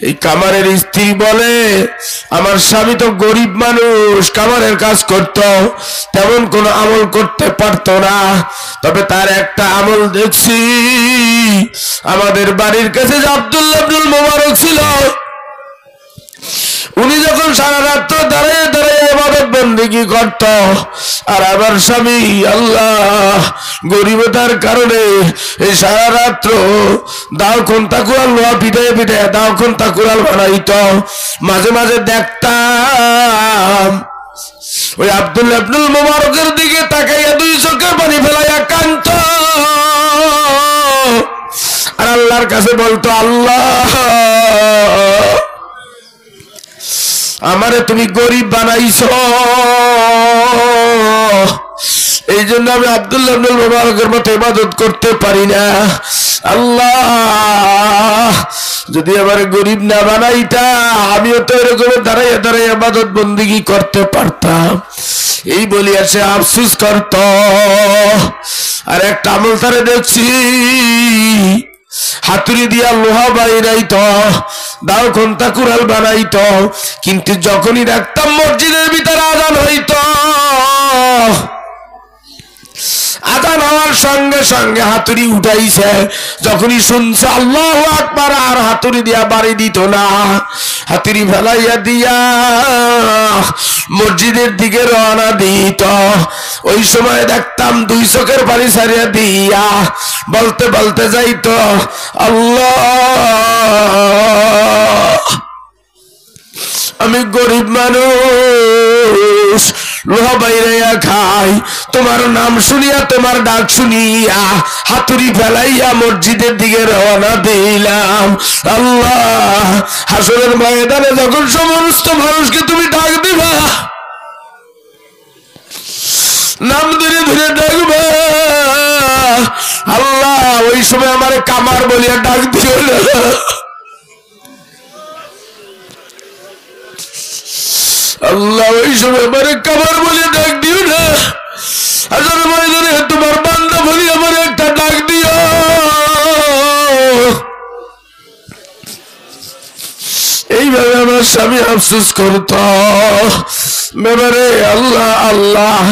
Speaker 1: এই কামারের স্ত্রী বলে, আমার স্বামী তো গরিব মানুষ, কামারের কাজ করত, তেমন কোনো আমল করতে পারতো না, তবে তার একটা আমল দেখছি। আমাদের বাড়ির কাছে যে আব্দুল্লাহ ইবনুল মুবারক ছিল, উনি যখন সারা রাত দাঁড়িয়ে দাঁড়িয়ে ইবাদত বন্দেগী করত, আর আমার স্বামী আল্লাহ গরিবতার কারণে এই সারা রাত্র দাও খুন্তা কুড়াল লোহা পিটায় পিটায় দাও খুন্তা কুড়াল বানাইত। মাঝে মাঝে দেখতাম ওই আব্দুল্লাহ ইবনুল মুবারকের দিকে তাকাইয়া দুই চোখে পানি ফেলাইয়া কাঁদত, আর আল্লাহর কাছে বলতো, আল্লাহ আমারে তুমি গরিব বানাইছো, এই জন্য আমি আব্দুল্লাহ ইবনুল মুবারকের মতো ইবাদত করতে পারি না। আল্লাহ যদি আমার গরিব না বানাইতা, আমিও তো এরকম দাঁড়াইয়া দাঁড়াইয়া ইবাদত বন্দেগী করতে পারতাম। এই বলিয়া সে আফসোস করত। আর একটা আমল তারে দেখছি, হাতুড়ি দিয়া লোহা বাইরাইত, দাও খুন্তা কুড়াল বানাইত, কিন্তু যখনই দেখতাম মসজিদের ভিতরে আজান হইত, আজান হওয়ার সঙ্গে সঙ্গে হাতুড়ি উঠাইছে, যখনই শুনছে আল্লাহু আকবার আর হাতুড়ি দিয়া বাড়ি দিত না, হাতুড়ি ফেলাইয়া দিয়া মসজিদের দিকে রওনা দিত। ওই সময় দেখতাম দুই চোখের পানি ছাড়িয়া দিয়া বলতে বলতে যাইত, আল্লাহ আমি গরিব মানুষ, লোহা বাইরাইয়া খাই, তোমার নাম শুনিয়া তোমার ডাক শুনিয়া হাতুড়ি ফেলাইয়া মসজিদের দিকে রওনা দিলাম। আল্লাহ হাসরের ময়দানে যখন সমস্ত মানুষকে তুমি ডাক দিবা, নাম ধরে ধরে ডাকবা, আল্লাহ ওই সময় আমার কামার বলিয়া ডাক দিও না। আল্লাহ ওই সময় আমার কামার বলিয়া ডাক দিও না। হাসরের ময়দানে তোমার বান্দা বলি আমার একটা ডাক দিও। এইভাবে আমার স্বামী আফসোস করত। ব্যাপারে আল্লাহ আল্লাহ,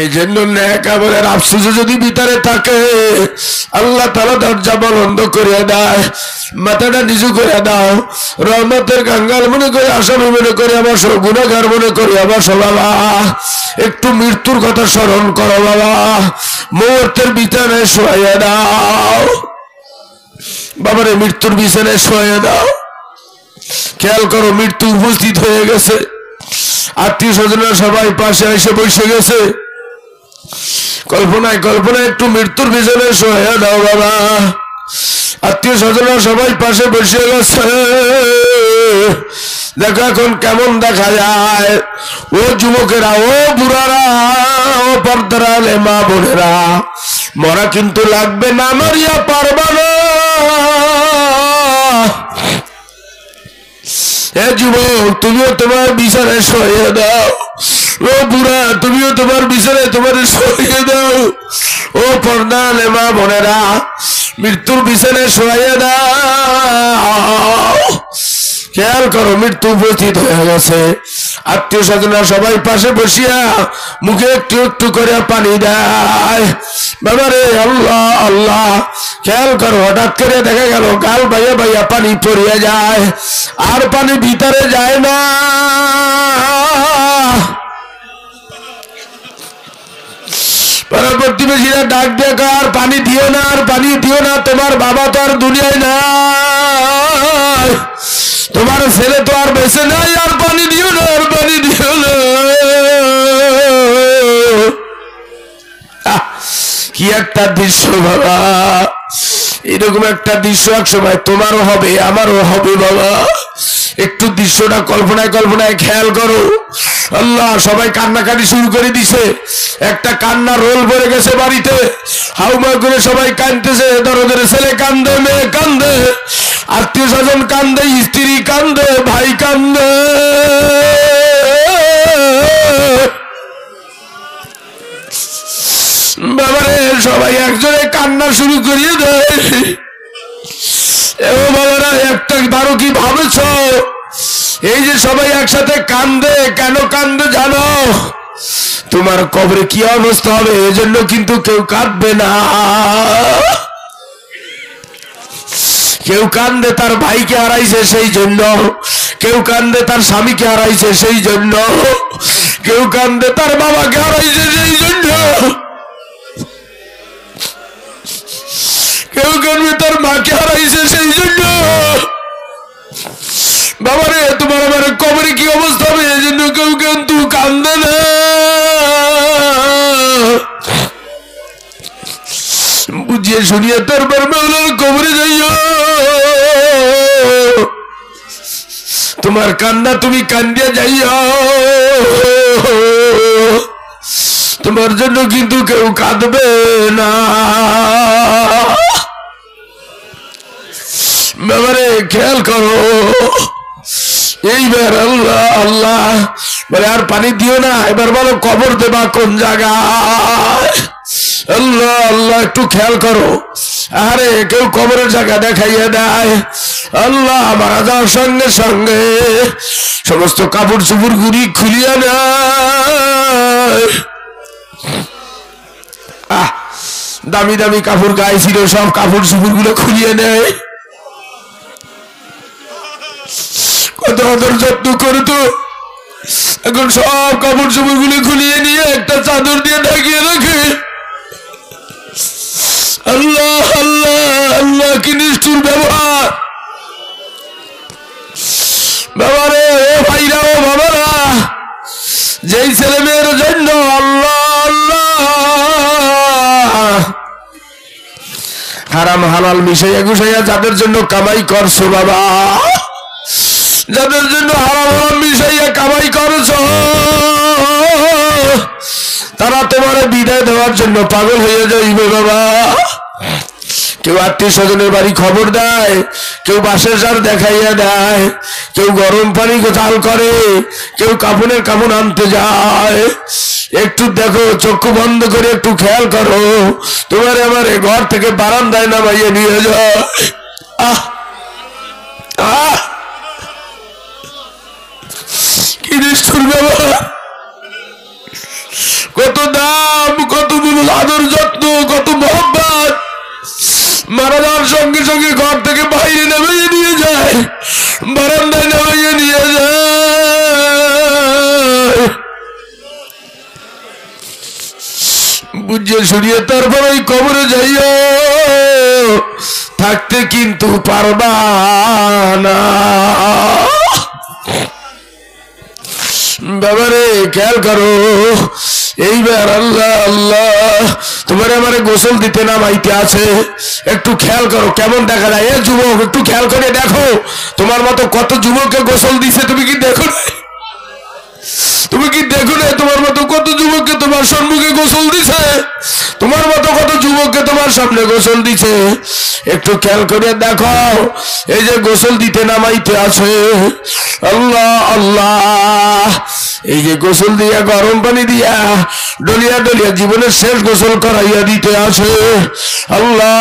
Speaker 1: এই জন্য নেক আমলের আফসোস যদি ভিতরে থাকে, আল্লাহ তাআলা দরজা বন্ধ করে দেয়। মাথাটা নিচু করে দাও, রহমতের কাঙ্গাল মনে করে, আসামি মনে করে আমার গুনাহগার মনে করে আমার বাবা, একটু মৃত্যুর কথা স্মরণ করো বাবা, মুহূর্তের বিছানায় শোয়াইয়া দাও বাবারে, মৃত্যুর বিছানায় শোয়াইয়া দাও। খেয়াল করো, মৃত্যু উপস্থিত হয়ে গেছে, আত্মীয় স্বজনরা সবাই পাশে এসে বসে গেছে, কল্পনায় কল্পনায় একটু মৃত্যুর বিছানায় শোয়াইয়া দাও বাবা। আত্মীয় স্বজনরা সবাই পাশে বসে গেছে, দেখো এখন কেমন দেখা যায়। ও যুবকেরা, ও বুড়ারা, ও পর্দারা মা বোনেরা, মরা কিন্তু লাগবে না, মরিয়া পারবা না। হে যুবক, তুমিও তোমার বিছানায় শোয়াইয়া দাও। ও বুড়া, তুমিও তোমার বিছানায় তোমার শোয়াইয়া দাও। ও পর্দা মা বোনেরা, মৃত্যুর বিছানায় শোয়াইয়া দাও। খেয়াল করো, মৃত্যু উপস্থিত হয়ে গেছে। আত্মীয় স্বজনরা সবাই পাশে বসিয়া মুখে একটু একটু করে পানি দেয় বাবারে। আল্লাহ আল্লাহ, খেয়াল করো, হঠাৎ করে দেখা গেল গাল বাইয়া বাইয়া পানি পড়িয়া যায়, আর পানি ভিতরে যায় না। প্রতিবেশীরা ডাক দেখা, আর পানি দিও না, আর পানি দিও না, তোমার বাবা তো আর দুনিয়ায় নাই, তোমার ছেলে তো আর বেঁচে নাই, আর পানি দিও না, আর পানি দিও না। কি একটা দৃশ্য বাবা, এরকম একটা দৃশ্য এক সময় তোমারও হবে আমারও হবে বাবা। একটু দৃশ্যটা কল্পনায় কল্পনায় খেয়াল করো। আল্লাহ, সবাই কান্নাকাটি শুরু করে দিছে, একটা কান্না রোল পড়ে গেছে বাড়িতে, হাউমা করে সবাই কাঁদতেছে। দরদের ছেলে কান্দে, মেয়ে কান্দে, আত্মীয় স্বজন কান্দে, স্ত্রী কান্দে, ভাই কান্দে। বাবারে সবাই একজনে কান্না শুরু করিয়ে দেয়। ও বাবারা, একটা বারো কি ভাবেছ? এই যে সবাই একসাথে কান্দে, কেন কান্দে জানো? তোমার কবরে কি অবস্থা হবে এজন্য কিন্তু কেউ কাঁদবে না। কেউ কান্দে তার ভাইকে হারাইছে সেই জন্য, কেউ কান্দে তার স্বামীকে হারাইছে সেই জন্য, কেউ কান্দে তার বাবাকে হারাইছে সেই জন্য, কেউ কান্দে তার মাকে হারাইছে সেই জন্য। বাবারে, তোমার আমার কবরে কি অবস্থা হবে এই জন্য কেউ কিন্তু কান্দে না। বুঝিয়ে শুনিয়ে তারপর মেউলার কবরে যাইও। তোমার কান্না তুমি কান্দিয়া যাইও, তোমার জন্য কিন্তু কেউ কাঁদবে না। বাবারে খেয়াল করো। এইবার আল্লাহ আল্লাহ বলে আর পানি দিও না, এবার বলো কবর দেবা কোন জায়গায়? আল্লাহ আল্লাহ একটু খেয়াল করো। আরে কেউ কবরের জায়গা দেখাইয়া দেয়। আল্লাহ মারা যাওয়ার সঙ্গে সঙ্গে সমস্ত কাপড় চুপড় গুড়ি খুলিয়া নেয়। দামি দামি কাপড় গায়ে ছিল সব কাপড় চুপড় গুলো খুলিয়ে নেয়। কত আদর যত্ন করতো, এখন সব কাপড় চোপড় গুলো খুলিয়ে নিয়ে একটা চাদর দিয়ে ঢাকিয়ে রাখে। আল্লাহ আল্লাহ আল্লাহ, কি নিষ্ঠুর ব্যবহার। বাবারে, ও ভাইরা, ও বাবারা, যেই ছেলে মেয়ের জন্য আল্লাহ আল্লাহ হারাম হালাল মিশাইয়া গুছাইয়া যাদের জন্য কামাই করছো বাবা, যাদের জন্য হারাম হারাম মিশাইয়া কামাই করছো, তারা তোমার বিদায় দেওয়ার জন্য পাগল হয়ে যাইবে বাবা। কেউ আত্মীয় স্বজনের বাড়ি খবর দেয়, কেউ বাসের সার দেখাইয়া দেয়, কেউ গরম পানি চাল করে, কেউ কাপড়ের কাপড় আনতে যায়। একটু দেখো, চক্ষু বন্ধ করে একটু খেয়াল করো। তোমার আমার ঘর থেকে বারান্দায় নামাইয়ে নিয়ে যায়। আহ আহ, কি নিষ্ঠুর বাবা। কত দাম, কত আদর যত্ন, কত মহব্বত। মারা যাওয়ার সঙ্গে সঙ্গে ঘর থেকে বাইরে নামাইয়ে নিয়ে যায়, বারান্দায় নামাইয়ে নিয়ে যায়। বুঝিয়ে শুনিয়ে তারপর ওই কবরে যাইও, থাকতে কিন্তু পারবা না। বাবারে খেয়াল করো। এইবার আল্লাহ আল্লাহ তোমার আমারে গোসল দিতে নামাইতে আছে। একটু খেয়াল করো কেমন দেখা যায়। এ যুবক, একটু খেয়াল করে দেখো, তোমার মতো কত যুবককে গোসল দিছে তুমি কি দেখো না? তুমি কি দেখো না তোমার মতো কত যুবককে তোমার সম্মুখে গোসল দিছে? তোমার মতো কত যুবককে তোমার সামনে গোসল দিছে? একটু খেয়াল করে দেখো। এই যে গোসল দিতে নামাইতে আছে, আল্লাহ আল্লাহ, এই যে গোসল দিয়া গরম পানি দিয়া ডলিয়া ডলিয়া জীবনের শেষ গোসল করাইয়া দিতে আছে। আল্লাহ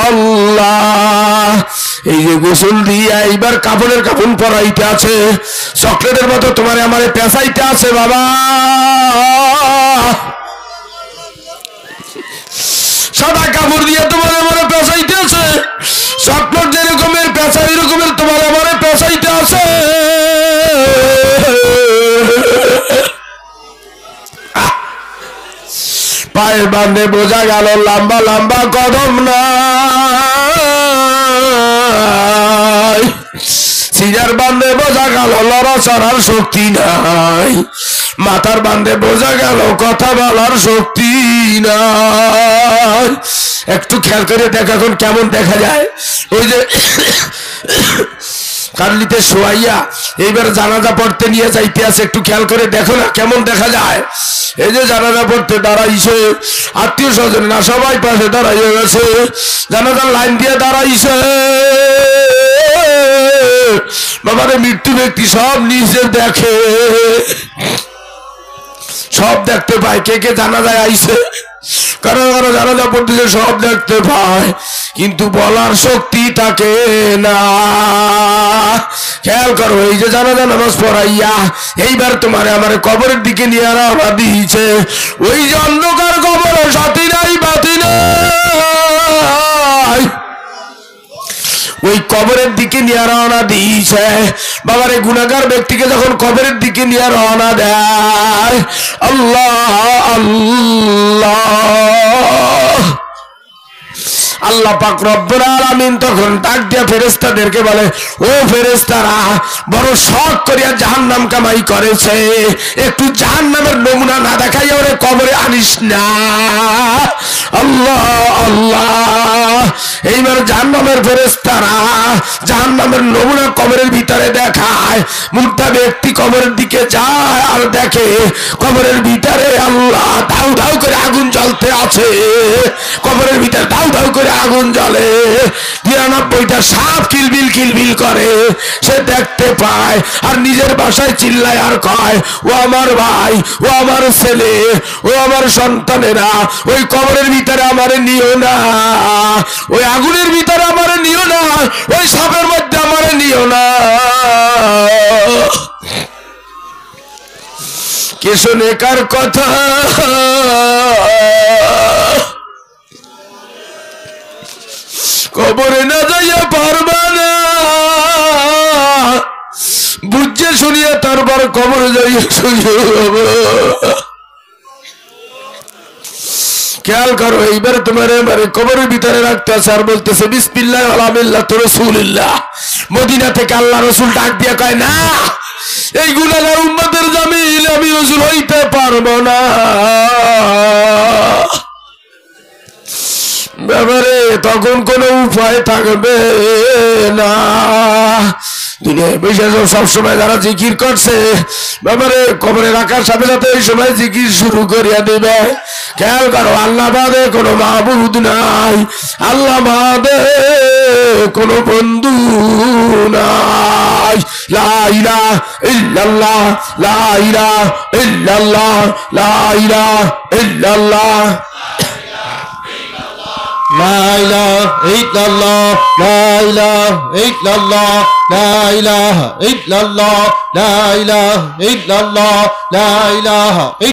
Speaker 1: আল্লাহ, এই যে গোসল দিয়া এইবার কাপড়ের কাপড় পরাইতে আছে, চকলেটের মতো তোমার আমারে পেঁচাইতে আছে বাবা। সাদা কাপড় দিয়ে তোমার আমারে পেঁচাইতে আছে, চকলেট যে রকমের পেঁচা ওই রকমের তোমার আমারে পেঁচাইতে আছে। পায়ের বান্ধে বোঝা গেল লম্বা লম্বা কদম নাই, সিজার বান্ধে বোঝা গেল লড়া চড়ার শক্তি নাই, মাথার বান্ধে বোঝা গেল কথা বলার শক্তি নাই। একটু খেয়াল করে দেখ এখন কেমন দেখা যায়। ওই যে কানলিতে শোয়াইয়া এইবার জানাজা পড়তে নিয়ে যাইতে আছে, একটু খেয়াল করে দেখো না কেমন দেখা যায়। এই যে জানাজা পড়তে দাঁড়াইছে, আত্মীয় স্বজন না সবাই পাশে দাঁড়াইয়া গেছে, জানাজার লাইন দিয়ে দাঁড়াইছে। বাবারে মৃত্যু ব্যক্তি সব নিজে দেখে, সব দেখতে পায়, কে কে জানাজায় আইছে, কারো কারো জানাজা পড়তেছে, সব দেখতে পায়, কিন্তু বলার শক্তি থাকে না। খেয়াল করো, এই যে জানাজা নামাজ পড়াইয়া এইবার তোমার আমার কবরের দিকে নিয়ে রওনা দিয়েছে। ওই যে অন্ধকার কবরে সাথী নাই বাতি নাই, ওই কবরের দিকে নিয়ে রওনা দিয়েছে। বাবারে গুনাহগার ব্যক্তিকে যখন কবরের দিকে নিয়ে রওনা দেয়, আল্লাহ আল্লাহ আল্লাহ পাক রব্বুল আলামিন তখন ডাক দিয়া ফেরেশতাদেরকে বলে, ও ফেরেশতারা, বড় শখ করিয়া জাহান্নাম কামাই করেছে, একটু জাহান্নামের নমুনা না দেখাইয়া ওরে কবরে আনিস না। আল্লাহ আল্লাহ, এইবার জাহান্নামের ফেরেশতারা জাহান্নামের নমুনা কবরের ভিতরে দেখায়। মুর্দা ব্যক্তি কবরের দিকে যায় আর দেখে কবরের ভিতরে আল্লাহ ধাউ ধাউ করে আগুন জ্বলতে আছে, কবরের ভিতরে ধাউ ধাউ করে আগুন জ্বলে, ৯৯টা সাপ কিলবিল কিলবিল করে সে দেখতে পায়। আর নিজের বাসায় চিল্লায় আর কয়, ও আমার ভাই, ও আমার ছেলে, ও আমার সন্তানেরা, ওই কবরের ভিতরে আমারে নিও না, ওই আগুনের ভিতরে আমারে নিও না, ওই সাপের মধ্যে আমারে নিও না। কে শোনে কার কথা? কবরে না যাইয়া পারবা না, বুঝে শুনিয়া তারপর কবরে যাইয়া শুনিয়া। খেয়াল করো, এইবার তোমার কবরের ভিতরে রাখতে আছে আর বলতেছে বিসমিল্লাহ আলহামদুলিল্লাহ রাসূলুল্লাহ। মদিনা থেকে আল্লাহ রাসূল ডাক দিয়া কয়, না, এই গুনাহগার উম্মতের জামিল আমি রাসূল হইতে পারবো না। ব্যাপারে তখন কোনো উপায় থাকবে না। দুনিয়ায় বসে সবসময় যারা জিকির করছে, ব্যাপারে কবরে রাখার সাথে সাথে এই সময় জিকির শুরু করিয়া দেবে। খেয়াল করো, আল্লাহ বাদে কোনো মাহবুদ নাই, আল্লাহ বাদে কোনো বন্ধু নাই। লা ইলাহা ইল্লাল্লাহ, লা ইলাহা ইল্লাল্লাহ, লা ইলাহা ইল্লাল্লাহ,
Speaker 2: لا إله إلا الله، لا إله إلا الله، لا إله إلا الله، لا إله إلا الله، لا إله